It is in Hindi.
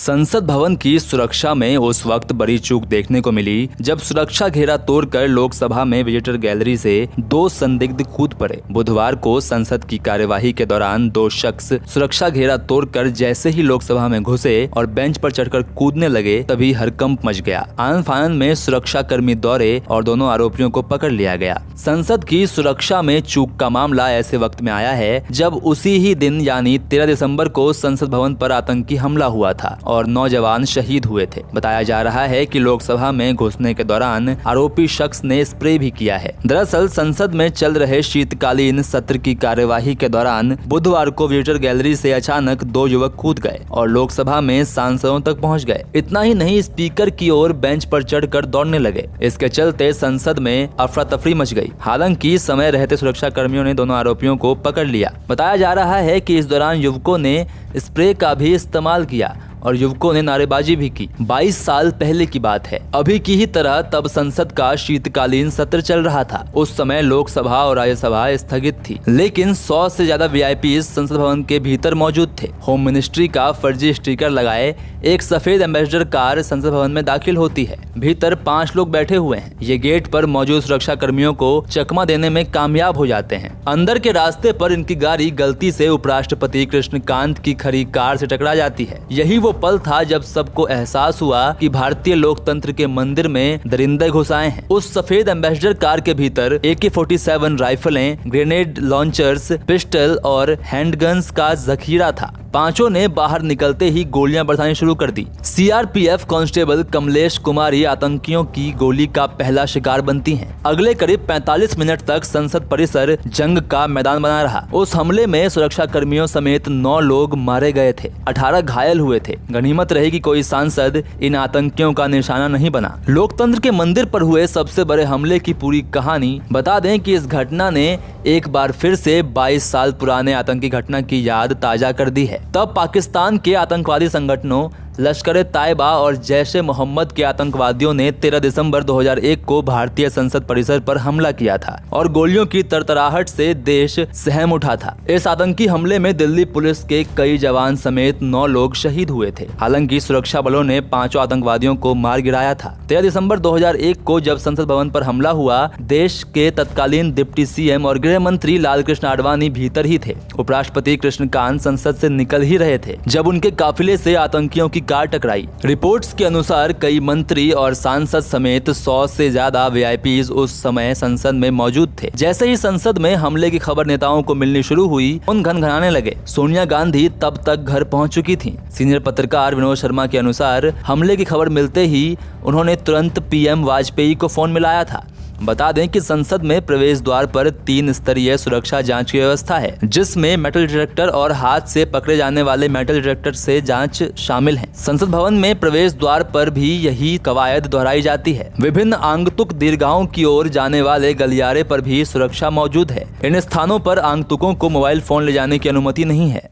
संसद भवन की सुरक्षा में उस वक्त बड़ी चूक देखने को मिली जब सुरक्षा घेरा तोड़कर लोकसभा में विजिटर गैलरी से दो संदिग्ध कूद पड़े। बुधवार को संसद की कार्यवाही के दौरान दो शख्स सुरक्षा घेरा तोड़कर जैसे ही लोकसभा में घुसे और बेंच पर चढ़कर कूदने लगे तभी हड़कंप मच गया। आनन फानन में सुरक्षा कर्मी दौड़े और दोनों आरोपियों को पकड़ लिया गया। संसद की सुरक्षा में चूक का मामला ऐसे वक्त में आया है जब उसी ही दिन यानी 13 दिसंबर को संसद भवन पर आतंकी हमला हुआ था और 9 जवान शहीद हुए थे। बताया जा रहा है कि लोकसभा में घुसने के दौरान आरोपी शख्स ने स्प्रे भी किया है। दरअसल संसद में चल रहे शीतकालीन सत्र की कार्यवाही के दौरान बुधवार को विजिटर गैलरी से अचानक दो युवक कूद गए और लोकसभा में सांसदों तक पहुंच गए। इतना ही नहीं, स्पीकर की ओर बेंच पर चढ़कर दौड़ने लगे। इसके चलते संसद में अफरा तफरी मच गई। हालांकि समय रहते सुरक्षा कर्मियों ने दोनों आरोपियों को पकड़ लिया। बताया जा रहा है कि इस दौरान युवकों ने स्प्रे का भी इस्तेमाल किया और युवकों ने नारेबाजी भी की। 22 साल पहले की बात है। अभी की ही तरह तब संसद का शीतकालीन सत्र चल रहा था। उस समय लोकसभा और राज्यसभा स्थगित थी, लेकिन 100 से ज्यादा वीआईपी संसद भवन के भीतर मौजूद थे। होम मिनिस्ट्री का फर्जी स्टिकर लगाए एक सफेद एम्बेसडर कार संसद भवन में दाखिल होती है। भीतर 5 लोग बैठे हुए हैं। ये गेट पर मौजूद सुरक्षा कर्मियों को चकमा देने में कामयाब हो जाते हैं। अंदर के रास्ते पर इनकी गाड़ी गलती से उपराष्ट्रपति कृष्णकांत की खड़ी कार से टकरा जाती है। यही वो पल था जब सबको एहसास हुआ कि भारतीय लोकतंत्र के मंदिर में दरिंदे घुस आए हैं। उस सफेद एम्बेसडर कार के भीतर AK-47 राइफलें, ग्रेनेड लॉन्चर्स, पिस्टल और हैंडगन्स का जखीरा था। पांचों ने बाहर निकलते ही गोलियां बरसानी शुरू कर दी। CRPF कांस्टेबल कमलेश कुमारी आतंकियों की गोली का पहला शिकार बनती हैं। अगले करीब 45 मिनट तक संसद परिसर जंग का मैदान बना रहा। उस हमले में सुरक्षा कर्मियों समेत 9 लोग मारे गए थे, 18 घायल हुए थे। गनीमत रही कि कोई सांसद इन आतंकियों का निशाना नहीं बना। लोकतंत्र के मंदिर पर हुए सबसे बड़े हमले की पूरी कहानी बता दें कि इस घटना ने एक बार फिर से 22 साल पुराने आतंकी घटना की याद ताजा कर दी है। तब पाकिस्तान के आतंकवादी संगठनों लश्कर-ए-तायबा और जैश-ए-मोहम्मद के आतंकवादियों ने 13 दिसंबर 2001 को भारतीय संसद परिसर पर हमला किया था और गोलियों की तरतराहट से देश सहम उठा था। इस आतंकी हमले में दिल्ली पुलिस के कई जवान समेत 9 लोग शहीद हुए थे। हालांकि सुरक्षा बलों ने 5 आतंकवादियों को मार गिराया था। 13 दिसंबर 2001 को जब संसद भवन पर हमला हुआ, देश के तत्कालीन डिप्टी CM और गृह मंत्री लालकृष्ण आडवाणी भीतर ही थे। उपराष्ट्रपति कृष्णकांत संसद से निकल ही रहे थे जब उनके काफिले से आतंकियों की कार टकराई। रिपोर्ट्स के अनुसार कई मंत्री और सांसद समेत 100 से ज्यादा VIPs उस समय संसद में मौजूद थे। जैसे ही संसद में हमले की खबर नेताओं को मिलनी शुरू हुई, उन घनघनाने लगे। सोनिया गांधी तब तक घर पहुंच चुकी थीं। सीनियर पत्रकार विनोद शर्मा के अनुसार हमले की खबर मिलते ही उन्होंने तुरंत PM वाजपेयी को फोन मिलाया था। बता दें कि संसद में प्रवेश द्वार पर 3 स्तरीय सुरक्षा जांच की व्यवस्था है, जिसमें मेटल डिटेक्टर और हाथ से पकड़े जाने वाले मेटल डिटेक्टर से जांच शामिल है। संसद भवन में प्रवेश द्वार पर भी यही कवायद दोहराई जाती है। विभिन्न आगंतुक दीर्घाओं की ओर जाने वाले गलियारे पर भी सुरक्षा मौजूद है। इन स्थानों पर आगंतुकों को मोबाइल फोन ले जाने की अनुमति नहीं है।